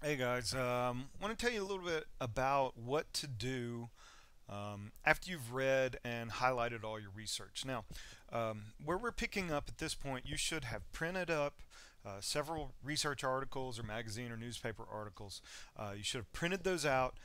Hey guys, want to tell you a little bit about what to do after you've read and highlighted all your research. Now, where we're picking up at this point, you should have printed up several research articles or magazine or newspaper articles. You should have printed those out,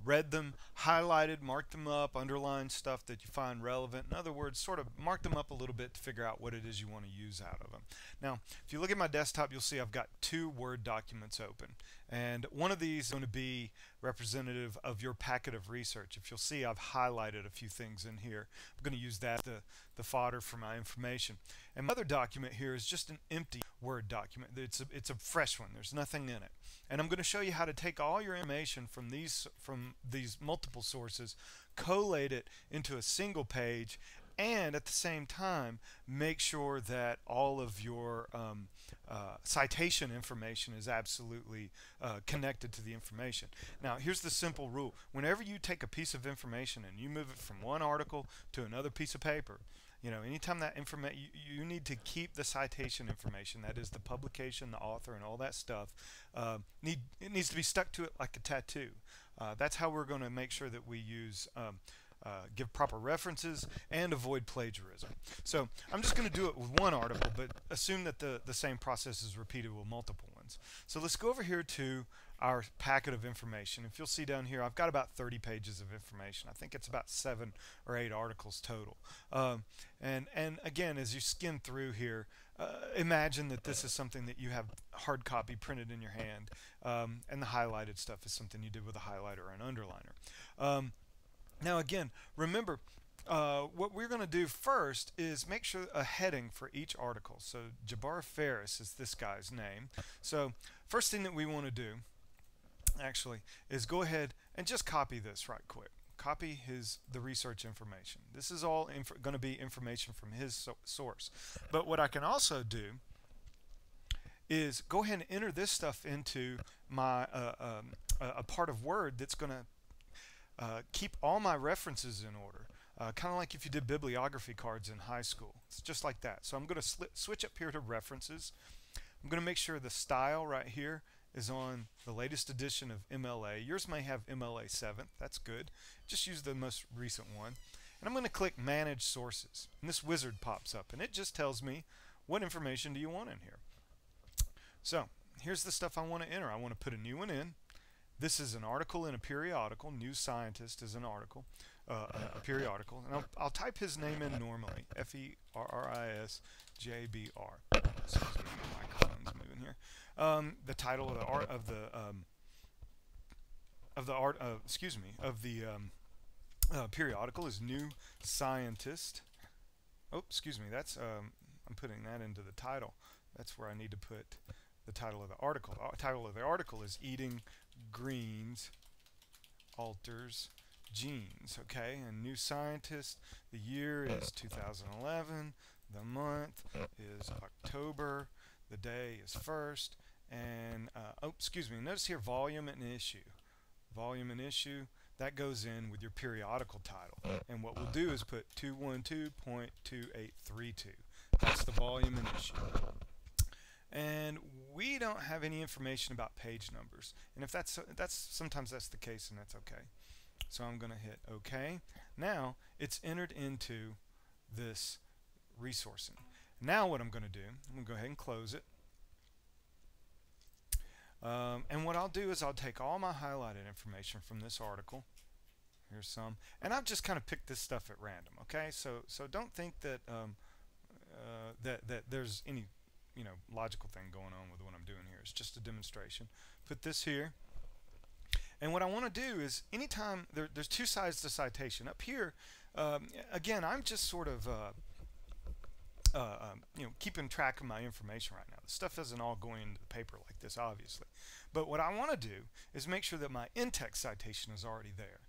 read them, highlighted, marked them up, underlined stuff that you find relevant. In other words, sort of mark them up a little bit to figure out what it is you want to use out of them. Now, if you look at my desktop, you'll see I've got two Word documents open. And one of these is going to be representative of your packet of research. If you'll see, I've highlighted a few things in here. I'm going to use that the fodder for my information. And my other document here is just an empty Word document. It's a fresh one. There's nothing in it. And I'm going to show you how to take all your information from these multiple sources, collate it into a single page, and at the same time make sure that all of your citation information is absolutely connected to the information. Now here's the simple rule: whenever you take a piece of information and you move it from one article to another piece of paper, anytime that information, you need to keep the citation information, that is the publication, the author, and all that stuff, it needs to be stuck to it like a tattoo. That's how we're going to make sure that we use give proper references and avoid plagiarism. So I'm just going to do it with one article, but assume that the same process is repeated with multiple ones. So let's go over here to our packet of information. If you'll see down here, I've got about 30 pages of information. I think it's about 7 or 8 articles total. And again, as you skim through here, imagine that this is something that you have hard copy printed in your hand, and the highlighted stuff is something you did with a highlighter or an underliner. Now again, remember, what we're going to do first is make sure a heading for each article. So Jabbar Ferris is this guy's name. So first thing that we want to do actually is go ahead and just copy this right quick. Copy the research information. This is all going to be information from his source. But what I can also do is go ahead and enter this stuff into my a part of Word that's going to keep all my references in order, kind of like if you did bibliography cards in high school. It's just like that. So I'm going to switch up here to references. I'm going to make sure the style right here is on the latest edition of MLA. Yours may have MLA 7th. That's good. Just use the most recent one. And I'm going to click Manage Sources. And this wizard pops up, and it just tells me what information do you want in here. So here's the stuff I want to enter. I want to put a new one in. This is an article in a periodical. New Scientist is an article, a periodical. And I'll type his name in normally, Ferrisjbr. Excuse me, my microphone's moving here. The title of the periodical is New Scientist. Oh, excuse me. That's I'm putting that into the title. That's where I need to put the title of the article. The title of the article is Eating Greens Alters Genes. Okay, and New Scientist, the year is 2011, the month is October, the day is 1st, and oh, excuse me, notice here volume and issue. Volume and issue, that goes in with your periodical title. And what we'll do is put 212.2832. That's the volume and issue. And we don't have any information about page numbers, and if sometimes that's the case, and that's okay. So I'm going to hit OK. Now it's entered into this resourcing. Now what I'm going to do, I'm going to go ahead and close it. And what I'll do is I'll take all my highlighted information from this article. Here's some, and I've just kind of picked this stuff at random. Okay, so don't think that that there's any logical thing going on with what I'm doing here. It's just a demonstration. Put this here, and what I want to do is anytime there's two sides to citation. Up here, again, I'm just sort of keeping track of my information right now. The stuff isn't all going into the paper like this, obviously, but what I want to do is make sure that my in-text citation is already there.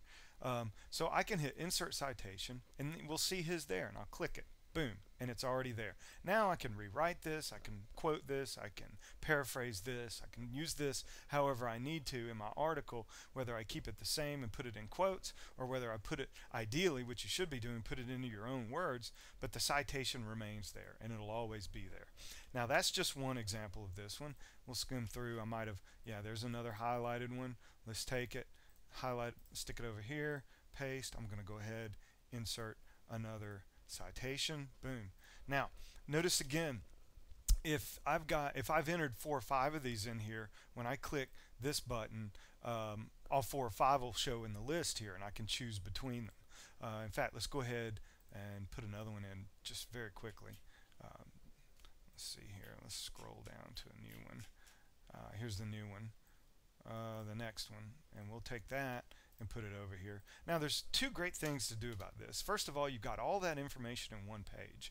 So I can hit Insert Citation, and we'll see his there, and I'll click it. Boom, and it's already there. Now I can rewrite this, I can quote this, I can paraphrase this, I can use this however I need to in my article, whether I keep it the same and put it in quotes, or whether I put it, ideally, what you should be doing, put it into your own words, but the citation remains there, and it'll always be there. Now that's just one example of this one. We'll skim through. I might have, yeah, there's another highlighted one. Let's take it, highlight, stick it over here, paste. I'm going to go ahead, insert another citation. Boom. Now notice again, if I've entered 4 or 5 of these in here, when I click this button, all 4 or 5 will show in the list here, and I can choose between them. In fact, let's go ahead and put another one in just very quickly. Let's see here. Let's scroll down to a new one. Here's the new one, the next one, and we'll take that and put it over here. Now there's 2 great things to do about this. First of all, you've got all that information in one page.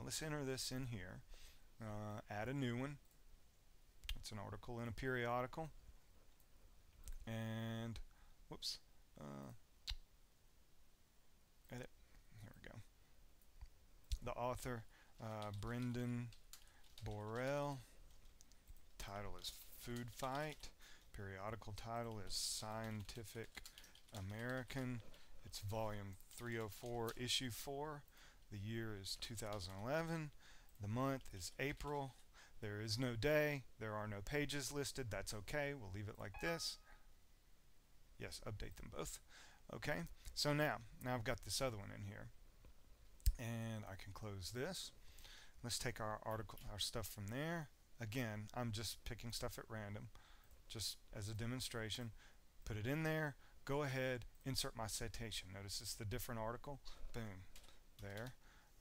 Let's enter this in here. Add a new one. It's an article in a periodical. And whoops, edit. Here we go. The author, Brendan Borrell. Title is Food Fight. Periodical title is Scientific American. It's volume 304, issue 4. The year is 2011. The month is April. There is no day. There are no pages listed. That's okay. We'll leave it like this. Yes, update them both. Okay, so now I've got this other one in here, and I can close this. Let's take our article, our stuff from there. Again, I'm just picking stuff at random, just as a demonstration. Put it in there. Go ahead, insert my citation. Notice it's the different article. Boom, there.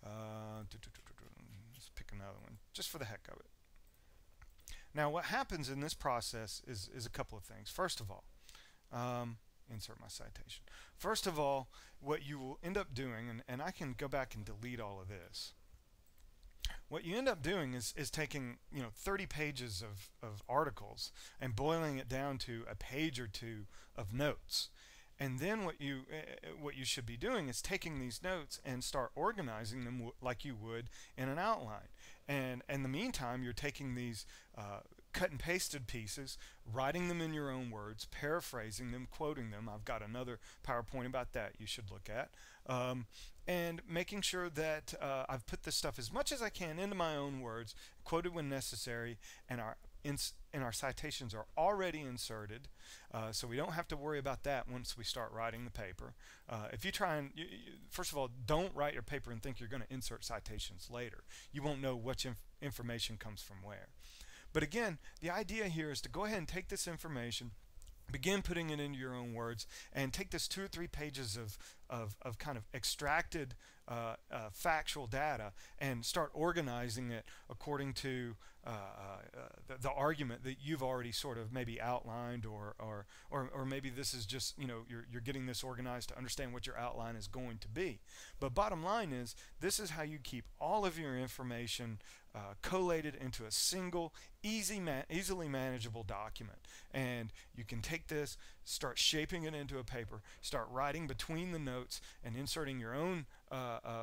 Let's pick another one, just for the heck of it. Now, what happens in this process is a couple of things. First of all, insert my citation. First of all, what you will end up doing, and I can go back and delete all of this. What you end up doing is taking 30 pages of articles and boiling it down to a page or 2 of notes. And then what you should be doing is taking these notes and start organizing them like you would in an outline. And in the meantime, you're taking these cut and pasted pieces, writing them in your own words, paraphrasing them, quoting them. I've got another PowerPoint about that you should look at. And making sure that I've put this stuff as much as I can into my own words, quoted when necessary, and our citations are already inserted, so we don't have to worry about that once we start writing the paper. If you try and, first of all, don't write your paper and think you're going to insert citations later. You won't know which information comes from where. But again, the idea here is to go ahead and take this information, begin putting it into your own words, and take this 2 or 3 pages of kind of extracted factual data and start organizing it according to the argument that you've already sort of maybe outlined, or maybe this is just, you're getting this organized to understand what your outline is going to be. But bottom line is, this is how you keep all of your information collated into a single, easily manageable document. And you can take this, start shaping it into a paper, start writing between the notes and inserting your own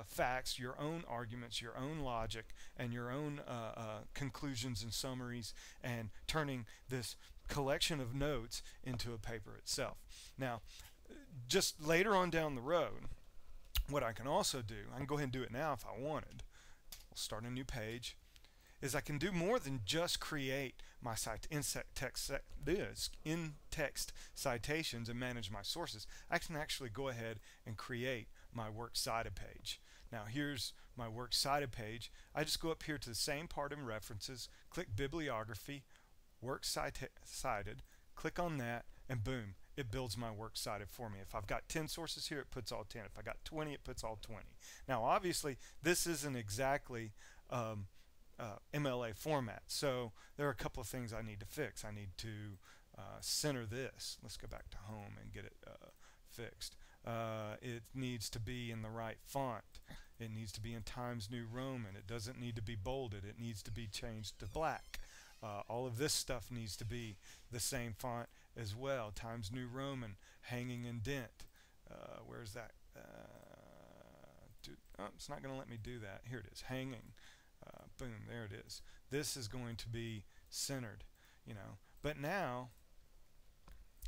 facts, your own arguments, your own logic, and your own conclusions and summaries, and turning this collection of notes into a paper itself. Now, just later on down the road, what I can also do, I can go ahead and do it now if I wanted. We'll start a new page. Is I can do more than just create my in-text citations and manage my sources. I can actually go ahead and create my works cited page. Now here's my works cited page. I just go up here to the same part in references, click bibliography, works cited, click on that, and boom, it builds my works cited for me. If I've got 10 sources here, it puts all 10. If I got 20, it puts all 20. Now obviously this isn't exactly MLA format, so there are a couple of things I need to fix. I need to center this. Let's go back to home and get it fixed. It needs to be in the right font. It needs to be in Times New Roman. It doesn't need to be bolded. It needs to be changed to black. All of this stuff needs to be the same font as well. Times New Roman, hanging indent. Where's that? Oh, it's not going to let me do that. Here it is, hanging. Boom, there it is. This is going to be centered, you know. But now,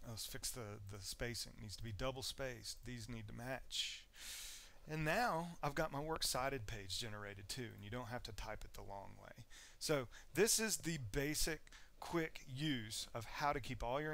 let's fix the spacing. It needs to be double spaced. These need to match. And now I've got my works cited page generated too, and you don't have to type it the long way. So this is the basic, quick use of how to keep all your